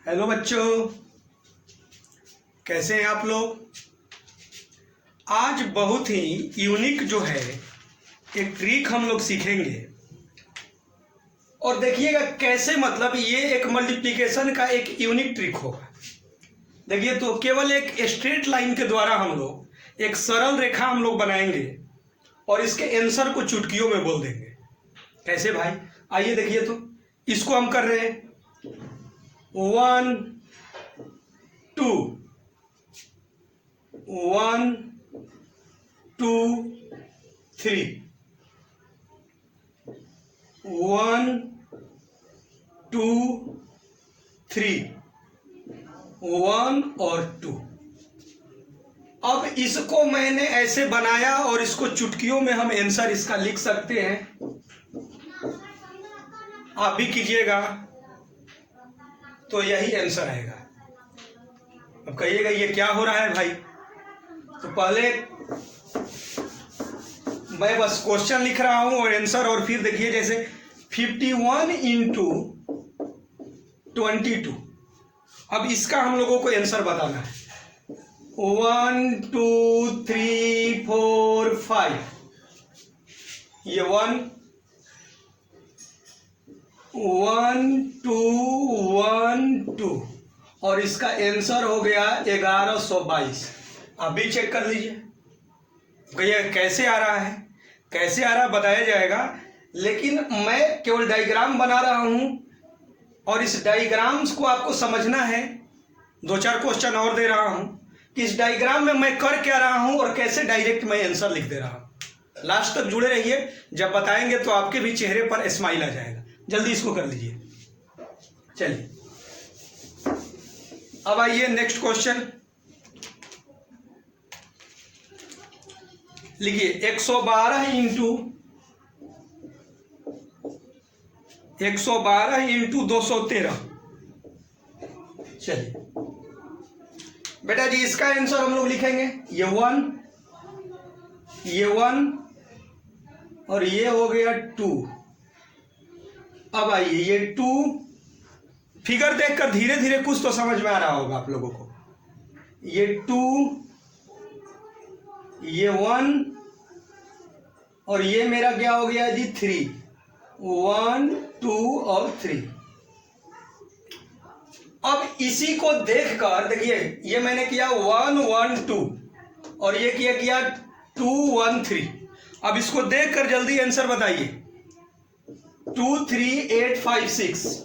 Hello बच्चों, कैसे हैं आप लोग। आज बहुत ही यूनिक जो है एक ट्रिक हम लोग सीखेंगे और देखिएगा कैसे, मतलब ये एक मल्टीप्लिकेशन का एक यूनिक ट्रिक होगा। देखिए, तो केवल एक स्ट्रेट लाइन के द्वारा हम लोग एक सरल रेखा हम लोग बनाएंगे और इसके आंसर को चुटकियों में बोल देंगे। कैसे भाई, आइए देखिए। तो इसको हम कर रहे हैं 1 2 1 2 3 1 2 3 1 और 2। अब इसको मैंने ऐसे बनाया और इसको चुटकियों में हम आंसर इसका लिख सकते हैं। आप भी कीजिएगा तो यही आंसर आएगा। अब कहिएगा ये क्या हो रहा है भाई। तो पहले मैं बस क्वेश्चन लिख रहा हूं और आंसर, और फिर देखिए जैसे 51 इंटू 22। अब इसका हम लोगों को आंसर बताना है। 1 2 3 4 5, ये 1 2 1 2 और इसका आंसर हो गया 1122। आप भी चेक कर लीजिए भैया कैसे आ रहा है। कैसे आ रहा है बताया जाएगा, लेकिन मैं केवल डायग्राम बना रहा हूं और इस डायग्राम्स को आपको समझना है। 2-4 क्वेश्चन और दे रहा हूं कि इस डायग्राम में मैं कर क्या रहा हूं और कैसे डायरेक्ट मैं आंसर लिख दे रहा हूं। लास्ट तक जुड़े रहिए, जब बताएंगे तो आपके भी चेहरे पर स्माइल आ जाएगा। जल्दी इसको कर लीजिए। चलिए अब आइए नेक्स्ट क्वेश्चन लिखिए। 112 इंटू 213। चलिए बेटा जी, इसका आंसर हम लोग लिखेंगे ये 1 और ये हो गया 2। अब आइए ये 2, फिगर देखकर धीरे धीरे कुछ तो समझ में आ रहा होगा आप लोगों को। ये 2, ये 1 और ये मेरा क्या हो गया जी 3। 1 2 और 3। अब इसी को देखकर देखिए, ये मैंने किया 1 1 2 और ये किया 2 1 3। अब इसको देखकर जल्दी आंसर बताइए। 2 3 8 5 6।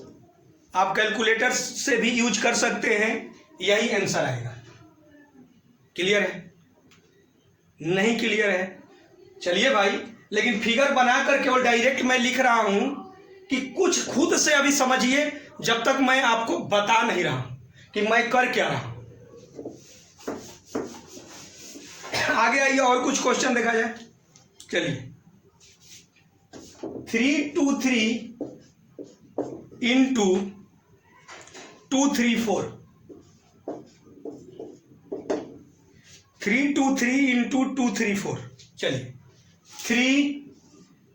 आप कैलकुलेटर से भी यूज कर सकते हैं, यही आंसर आएगा। क्लियर है? नहीं क्लियर है? चलिए भाई, लेकिन फिगर बनाकर केवल डायरेक्ट मैं लिख रहा हूं कि कुछ खुद से अभी समझिए, जब तक मैं आपको बता नहीं रहा हूं कि मैं कर क्या रहा हूं। आगे आइए और कुछ क्वेश्चन देखा जाए। चलिए 3 2 3 इंटू 2 3 4। 3 2 3 इंटू 2 3 4। चलिए 3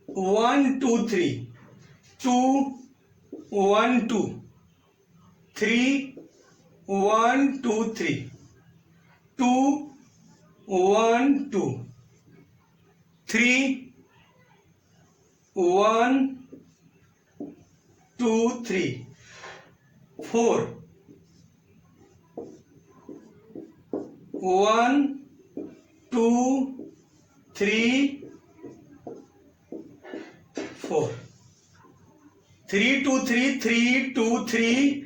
1 2 3 2 1 2 3 1 2 3 2 1 2 3 1 2 3 4 1 2 3 4। 3 2 3 3 2 3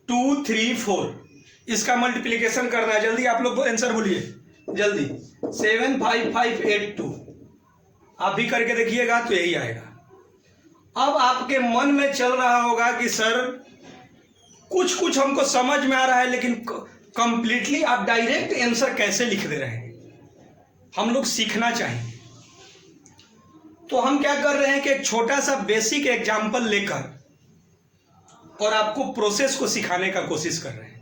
2 3 4। इसका मल्टीप्लिकेशन करना है। जल्दी आप लोग आंसर बोलिए जल्दी। 7 5 5 8 2। आप भी करके देखिएगा तो यही आएगा। अब आपके मन में चल रहा होगा कि सर कुछ कुछ हमको समझ में आ रहा है, लेकिन कंप्लीटली आप डायरेक्ट आंसर कैसे लिख दे रहे हैं। हम लोग सीखना चाहिए। तो हम क्या कर रहे हैं कि एक छोटा सा बेसिक एग्जांपल लेकर और आपको प्रोसेस को सिखाने का कोशिश कर रहे हैं।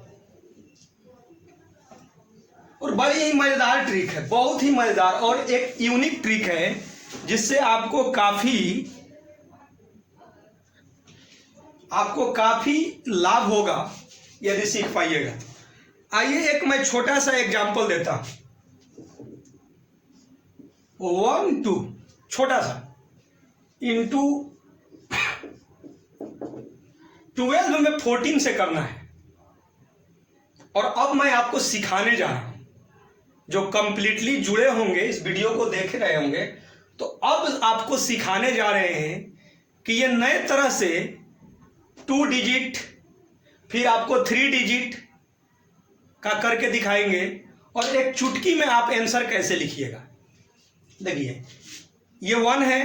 और बड़ी ही मजेदार ट्रिक है, बहुत ही मजेदार और एक यूनिक ट्रिक है, जिससे आपको काफी लाभ होगा यदि सीख पाइएगा। आइए एक मैं छोटा सा एग्जाम्पल देता हूं। 1 2 छोटा सा इंटू 12 में 14 से करना है। और अब मैं आपको सिखाने जा रहा हूं, जो कंप्लीटली जुड़े होंगे इस वीडियो को देख रहे होंगे, तो अब आपको सिखाने जा रहे हैं कि ये नए तरह से 2 डिजिट फिर आपको 3 डिजिट का करके दिखाएंगे और एक चुटकी में आप आंसर कैसे लिखिएगा। देखिए ये 1 है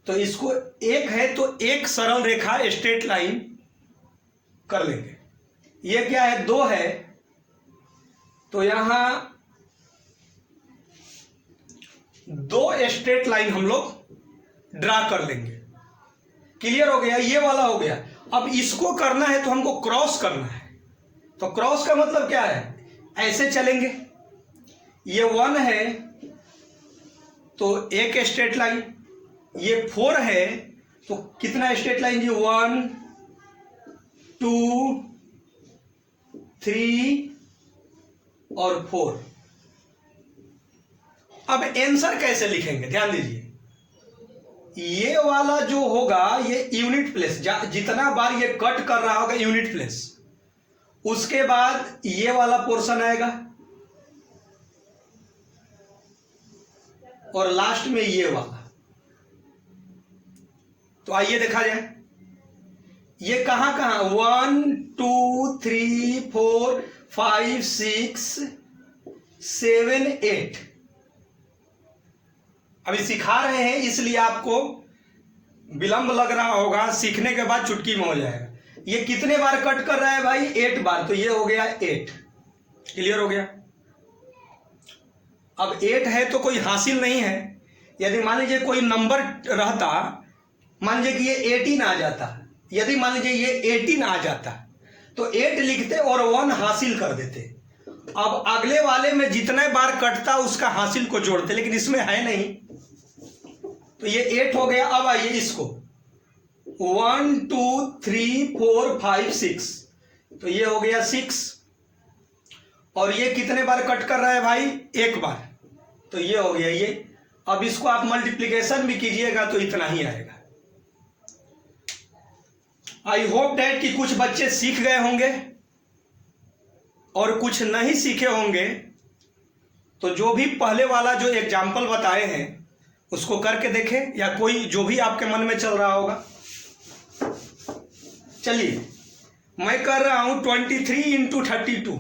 तो इसको 1 है तो एक सरल रेखा स्ट्रेट लाइन कर लेंगे। ये क्या है 2 है तो यहां 2 स्ट्रेट लाइन हम लोग ड्रा कर लेंगे। क्लियर हो गया, ये वाला हो गया। अब इसको करना है तो हमको क्रॉस करना है। तो क्रॉस का मतलब क्या है, ऐसे चलेंगे। ये 1 है तो एक स्ट्रेट लाइन, ये 4 है तो कितना स्ट्रेट लाइन जी 1 2 3 और 4। अब आंसर कैसे लिखेंगे ध्यान दीजिए। ये वाला जो होगा ये यूनिट प्लेस, जितना बार ये कट कर रहा होगा यूनिट प्लेस, उसके बाद ये वाला पोर्शन आएगा और लास्ट में ये वाला। तो आइए देखा जाए ये कहां कहां 1 2 3 4 5 6 7 8। अभी सिखा रहे हैं इसलिए आपको विलंब लग रहा होगा, सीखने के बाद चुटकी में हो जाएगा। ये कितने बार कट कर रहा है भाई 8 बार, तो ये हो गया 8। क्लियर हो गया। अब 8 है तो कोई हासिल नहीं है। यदि मान लीजिए कोई नंबर रहता, मान लीजिए कि ये 18 आ जाता, यदि मान लीजिए ये 18 आ जाता तो 8 लिखते और 1 हासिल कर देते। अब अगले वाले में जितने बार कटता उसका हासिल को जोड़ते, लेकिन इसमें है नहीं तो ये 8 हो गया। अब आइए इसको 1 2 3 4 5 6 तो ये हो गया 6। और ये कितने बार कट कर रहा है भाई 1 बार, तो ये हो गया ये। अब इसको आप मल्टीप्लिकेशन भी कीजिएगा तो इतना ही आएगा। आई होप डैट कि कुछ बच्चे सीख गए होंगे और कुछ नहीं सीखे होंगे। तो जो भी पहले वाला जो एग्जाम्पल बताए हैं उसको करके देखें, या कोई जो भी आपके मन में चल रहा होगा। चलिए मैं कर रहा हूं 23 इंटू 32।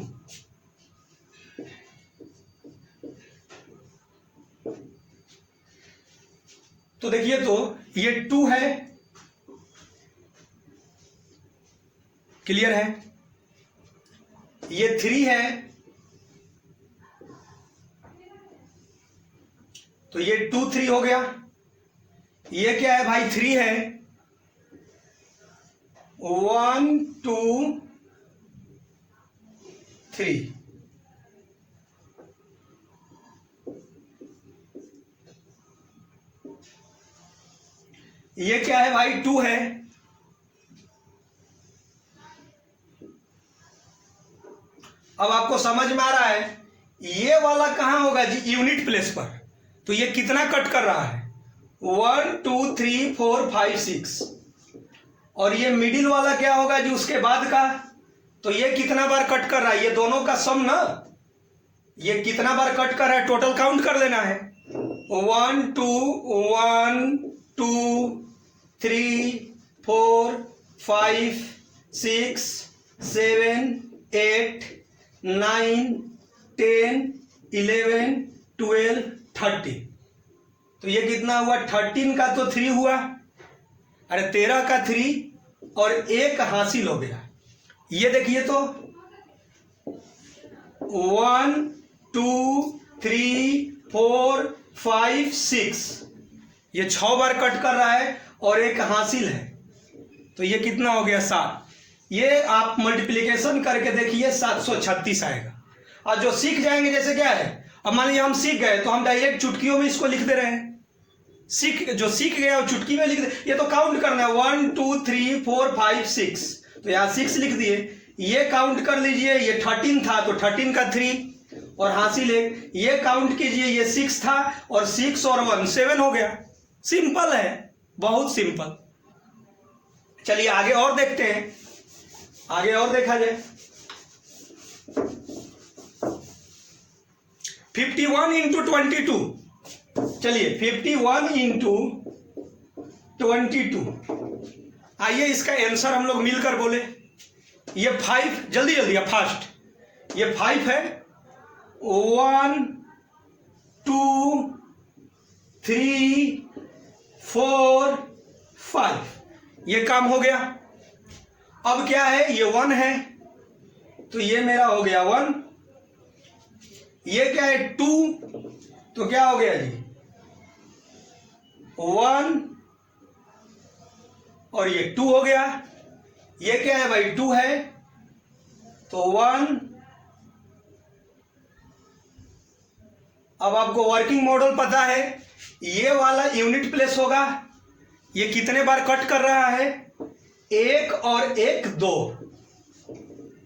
तो देखिए तो ये 2 है, क्लियर है। ये 3 है तो ये 2 3 हो गया। ये क्या है भाई 3 है 1 2 3। ये क्या है भाई 2 है। अब आपको समझ में आ रहा है ये वाला कहां होगा जी यूनिट प्लेस पर। तो ये कितना कट कर रहा है 1 2 3 4 5 6। और ये मिडिल वाला क्या होगा जी उसके बाद का, तो ये कितना बार कट कर रहा है, ये दोनों का सम ना, ये कितना बार कट कर रहा है टोटल काउंट कर लेना है। 1 2 1 2 3 4 5 6 7 8 9 10 11 12 13। तो ये कितना हुआ 13 का तो 3 हुआ, अरे 13 का 3 और 1 हासिल हो गया। ये देखिए तो 1 2 3 4 5 6 ये 6 बार कट कर रहा है और 1 हासिल है, तो ये कितना हो गया 7। ये आप मल्टीप्लिकेशन करके देखिए 736 आएगा। और जो सीख जाएंगे जैसे क्या है, अब मान लीजिए हम सीख गए तो हम डायरेक्ट चुटकियों में इसको लिख दे रहे हैं। जो सीख गया वो चुटकी में लिख दे। ये तो काउंट करना है 1 2 3 4 5 6, तो यहाँ 6 लिख दिए। ये काउंट कर लीजिए, ये 13 था तो 13 का 3 और हासिल 1। ये काउंट कीजिए, ये 6 था और 6 और 1 7 हो गया। सिंपल है, बहुत सिंपल। चलिए आगे और देखते हैं, आगे और देखा जाए। 51 इंटू 22, चलिए 51 इंटू 22, आइए इसका आंसर हम लोग मिलकर बोले। ये 5, जल्दी जल्दी अब फास्ट, ये 5 है। 1 2 3 4 5, ये काम हो गया। अब क्या है, ये 1 है तो ये मेरा हो गया 1। ये क्या है 2, तो क्या हो गया जी 1 और ये 2 हो गया। ये क्या है भाई 2 है तो 1। अब आपको वर्किंग मॉडल पता है, ये वाला यूनिट प्लेस होगा। ये कितने बार कट कर रहा है, 1 और 1 2,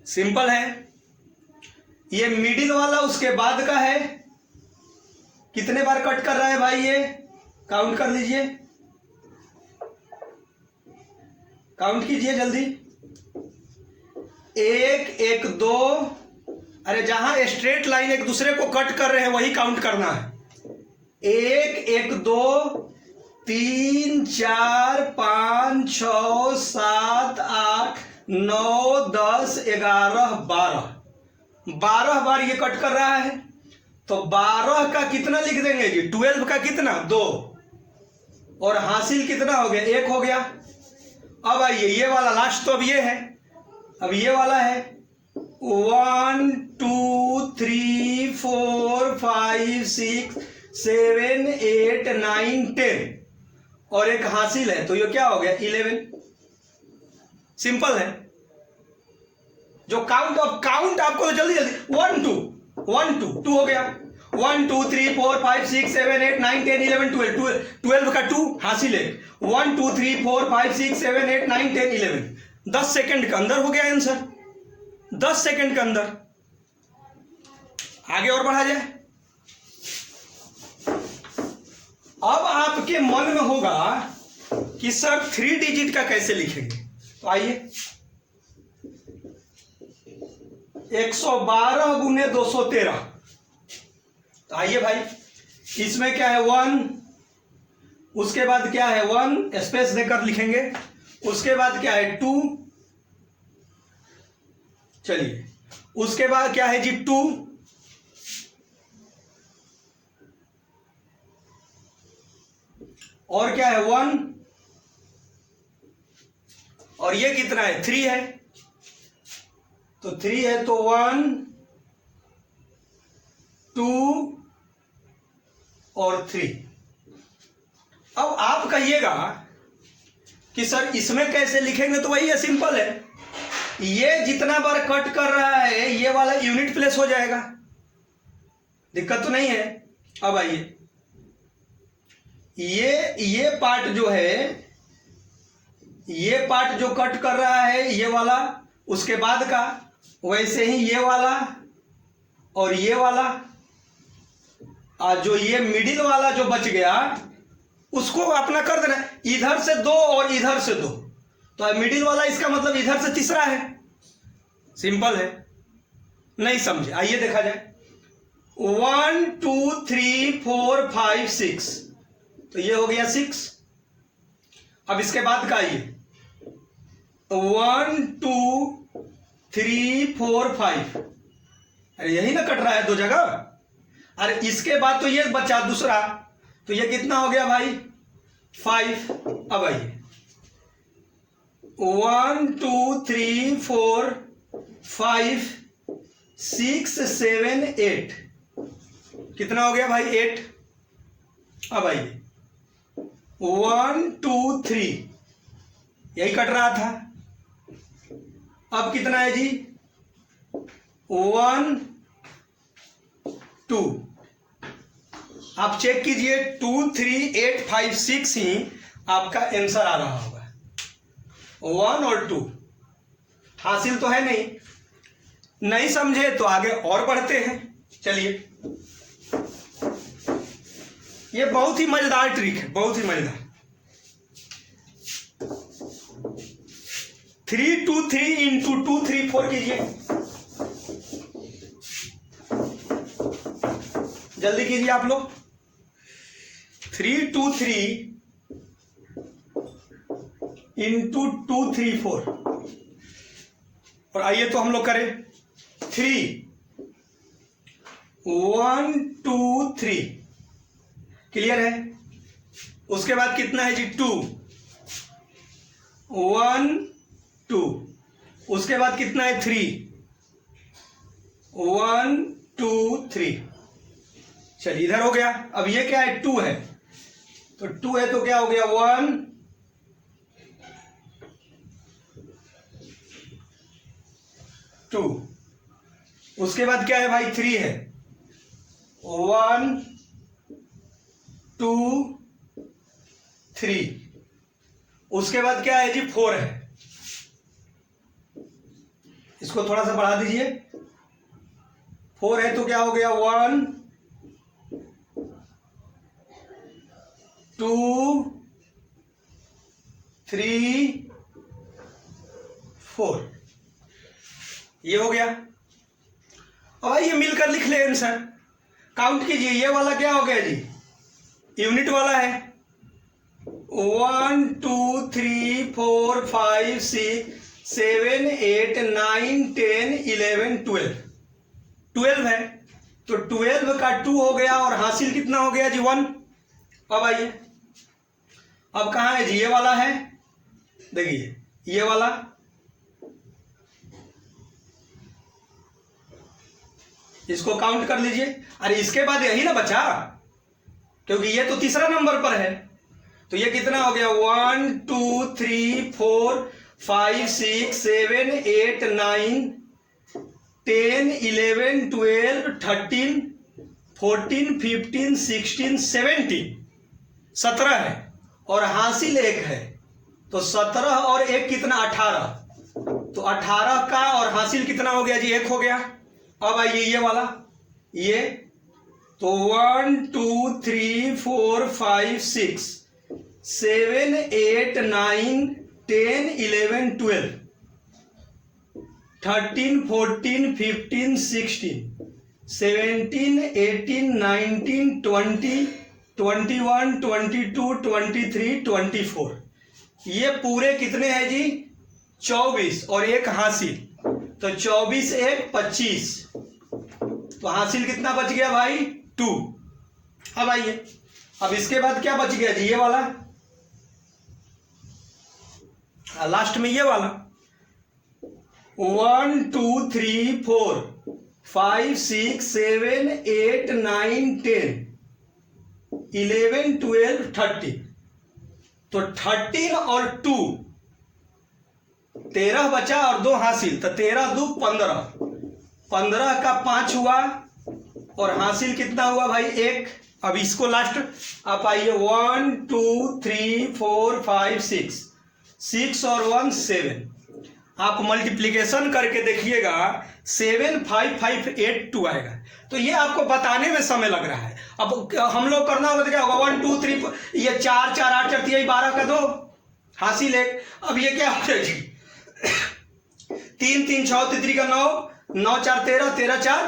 सिंपल है। ये मिडिल वाला उसके बाद का है, कितने बार कट कर रहा है भाई, ये काउंट कर लीजिए, काउंट कीजिए जल्दी। 1 1 2, अरे जहां स्ट्रेट लाइन एक दूसरे को कट कर रहे हैं वही काउंट करना है। 1 1 2 3 4 5 6 7 8 9 10 11 12, 12 बार ये कट कर रहा है। तो 12 का कितना लिख देंगे जी, 12 का कितना 2 और हासिल कितना हो गया 1 हो गया। अब आइए ये वाला लास्ट, तो अब ये है, अब ये वाला है 1 2 3 4 5 6 7 8 9 10 और एक हासिल है तो ये क्या हो गया 11। सिंपल है। जो काउंट, अब काउंट आपको तो जल्दी जल्दी 1 2 1 2 2 हो गया। 1 2 3 4 5 6 7 8 9 10 11 12 12 का 2 हासिल है। 1 2 3 4 5 6 7 8 9 10 11, 10 सेकंड के अंदर हो गया आंसर, 10 सेकंड के अंदर। आगे और बढ़ा जाए। अब आपके मन में होगा कि सर 3 डिजिट का कैसे लिखेंगे, तो आइए 112 गुने 213, तो आइए भाई इसमें क्या है 1, उसके बाद क्या है 1 स्पेस देकर लिखेंगे, उसके बाद क्या है 2, चलिए उसके बाद क्या है जी 2, और क्या है 1, और ये कितना है 3 है, तो 3 है तो 1 2 और 3। अब आप कहिएगा कि सर इसमें कैसे लिखेंगे, तो वही है, सिंपल है। ये जितना बार कट कर रहा है ये वाला यूनिट प्लेस हो जाएगा, दिक्कत तो नहीं है। अब आइए ये पार्ट जो है, ये पार्ट जो कट कर रहा है ये वाला उसके बाद का, वैसे ही ये वाला और ये वाला, जो ये मिडिल वाला जो बच गया उसको अपना कर देना, इधर से 2 और इधर से 2, तो मिडिल वाला इसका मतलब इधर से तीसरा है। सिंपल है, नहीं समझे, आइए देखा जाए। 1 2 3 4 5 6, तो ये हो गया 6। अब इसके बाद का आइए 1 2 3 4 5, अरे यही ना कट रहा है 2 जगह। अरे इसके बाद तो ये बचा दूसरा, तो ये कितना हो गया भाई 5। अब आइए 1 2 3 4 5 6 7 8, कितना हो गया भाई 8। अब आइए 1 2 3, यही कट रहा था। अब कितना है जी 1 2, आप चेक कीजिए 2 3 8 5 6 ही आपका आंसर आ रहा होगा, 1 और 2। हासिल तो है नहीं, नहीं समझे तो आगे और बढ़ते हैं। चलिए, ये बहुत ही मजेदार ट्रिक है, बहुत ही मजेदार। 3 2 3 इंटू 2 3 4 कीजिए, जल्दी कीजिए आप लोग। 3 2 3 इंटू 2 3 4। और आइए तो हम लोग करें 3 1 2 3, क्लियर है। उसके बाद कितना है जी 2 1 2, उसके बाद कितना है 3 1 2 3। चलिए इधर हो गया। अब ये क्या है 2 है, तो 2 है तो क्या हो गया 1 2। उसके बाद क्या है भाई 3 है 1 2 3। उसके बाद क्या है जी 4 है, इसको थोड़ा सा बढ़ा दीजिए। 4 है तो क्या हो गया 1 2 3 4, ये हो गया। अब आइए मिलकर लिख ले आंसर, काउंट कीजिए। ये वाला क्या हो गया जी, यूनिट वाला है। 1 2 3 4 5 6 7 8 9 10 11 12, 12 है तो 12 का 2 हो गया और हासिल कितना हो गया जी 1। अब आइए, अब कहाँ है जी, ये वाला है, देखिए ये वाला, इसको काउंट कर लीजिए। अरे इसके बाद यही ना बचा, क्योंकि ये तो तीसरा नंबर पर है, तो ये कितना हो गया 1 2 3 4 5 6 7 8 9 10 11 12 13 14 15 16 17, 17 है और हासिल 1 है, तो 17 और 1 कितना 18, तो 18 का और हासिल कितना हो गया जी 1 हो गया। अब आइए ये वाला, ये तो 1 2 3 4 5 6 7 8 9 10 11 12 13 14 15 16 17 18 19 20 21 22 23 24, ये पूरे कितने हैं जी 24 और 1 हासिल, तो 24 1 25, तो हासिल कितना बच गया भाई 2। अब आइए, अब इसके बाद क्या बच गया जी, ये वाला लास्ट में, ये वाला 1 2 3 4 5 6 7 8 9 10 11 12 13, तो 13 और 2 13 बचा और 2 हासिल, तो 13 2 15, 15 का 5 हुआ और हासिल कितना हुआ भाई 1। अब इसको लास्ट आप आइए 1 2 3 4 5 6 और 1 7, आप मल्टीप्लिकेशन करके देखिएगा 7 5 5 8 2 आएगा, तो ये आपको बताने में समय लग रहा है। अब हम लोग करना होगा तो क्या होगा 1 2 3 ये 4 4 8 4 3 12 का 2 हासिल 1। अब ये क्या हो जाएगी 3 3 6 3 का 9 9 4 13 13 4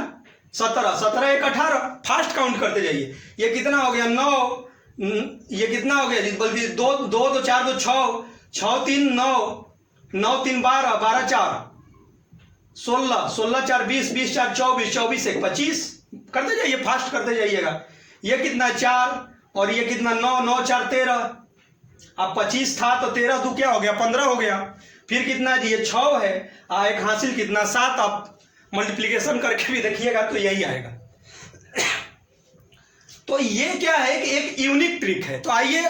17 17 1 18, फास्ट काउंट करते जाइए। ये कितना हो गया 9, ये कितना हो गया बल्कि 2 2 2 4 2 6 6 3 9 9 3 12 12 4 16 16 4 20 20 4 24 24 1 25, करते जाइए, फास्ट करते जाइएगा। ये कितना 4 और ये कितना 9 9 4 13, अब 25 था तो 13 2 क्या हो गया 15 हो गया, फिर कितना जी ये 6 है, एक हासिल कितना 7, आप मल्टीप्लिकेशन करके भी देखिएगा तो यही आएगा। तो ये क्या है कि एक यूनिक ट्रिक है। तो आइए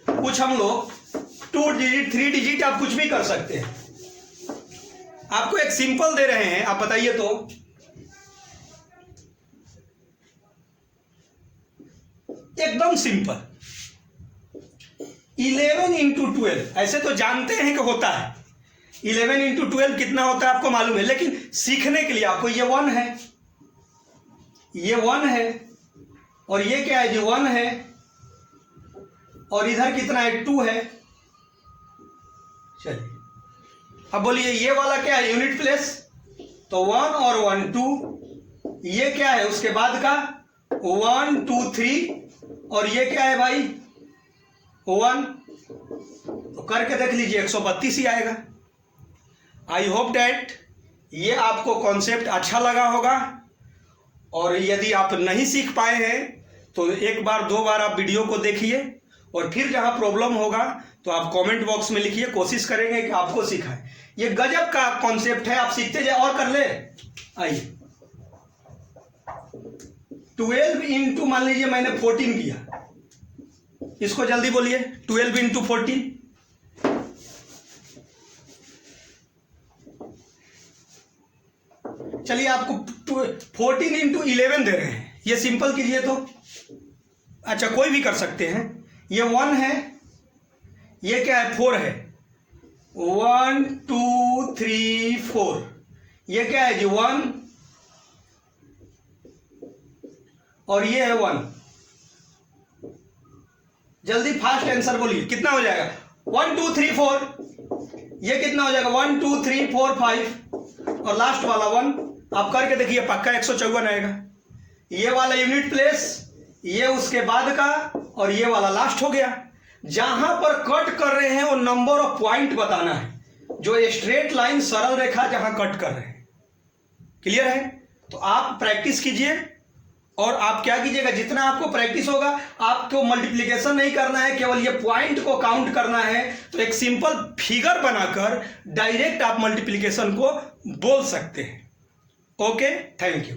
कुछ हम लोग 2 डिजिट 3 डिजिट आप कुछ भी कर सकते हैं। आपको एक सिंपल दे रहे हैं, आप बताइए तो एकदम सिंपल 11 इंटू 12, ऐसे तो जानते हैं कि होता है, 11 इंटू 12 कितना होता है आपको मालूम है, लेकिन सीखने के लिए आपको ये 1 है, ये 1 है, और ये क्या है जी 1 है, और इधर कितना है 2 है। चलिए अब बोलिए ये वाला क्या है यूनिट प्लेस, तो 1 और 1 2, ये क्या है उसके बाद का 1 2 3, और ये क्या है भाई 1, तो करके देख लीजिए 132 ही आएगा। आई होप डैट ये आपको कॉन्सेप्ट अच्छा लगा होगा, और यदि आप नहीं सीख पाए हैं तो एक बार 2 बार आप वीडियो को देखिए, और फिर जहां प्रॉब्लम होगा तो आप कमेंट बॉक्स में लिखिए, कोशिश करेंगे कि आपको सिखाएं। ये गजब का कॉन्सेप्ट है, आप सीखते जाए और कर ले। आइए 12 इंटू मान लीजिए मैंने 14 किया, इसको जल्दी बोलिए 12 इंटू 14, चलिए आपको 14 इंटू 11 दे रहे हैं, ये सिंपल कीजिए तो। अच्छा कोई भी कर सकते हैं, ये 1 है, ये क्या है 4 है, 1 2 3 4, ये क्या है जी 1, और ये है 1। जल्दी फास्ट आंसर बोलिए कितना हो जाएगा, 1 2 3 4, ये कितना हो जाएगा 1 2 3 4 5, और लास्ट वाला 1 आप करके देखिए पक्का 154 आएगा। ये वाला यूनिट प्लेस, ये उसके बाद का, और ये वाला लास्ट हो गया। जहां पर कट कर रहे हैं वो नंबर ऑफ पॉइंट बताना है, जो स्ट्रेट लाइन सरल रेखा जहां कट कर रहे हैं। क्लियर है? तो आप प्रैक्टिस कीजिए, और आप क्या कीजिएगा, जितना आपको प्रैक्टिस होगा, आपको मल्टीप्लिकेशन नहीं करना है, केवल ये पॉइंट को काउंट करना है। तो एक सिंपल फिगर बनाकर डायरेक्ट आप मल्टीप्लिकेशन को बोल सकते हैं। Okay, thank you.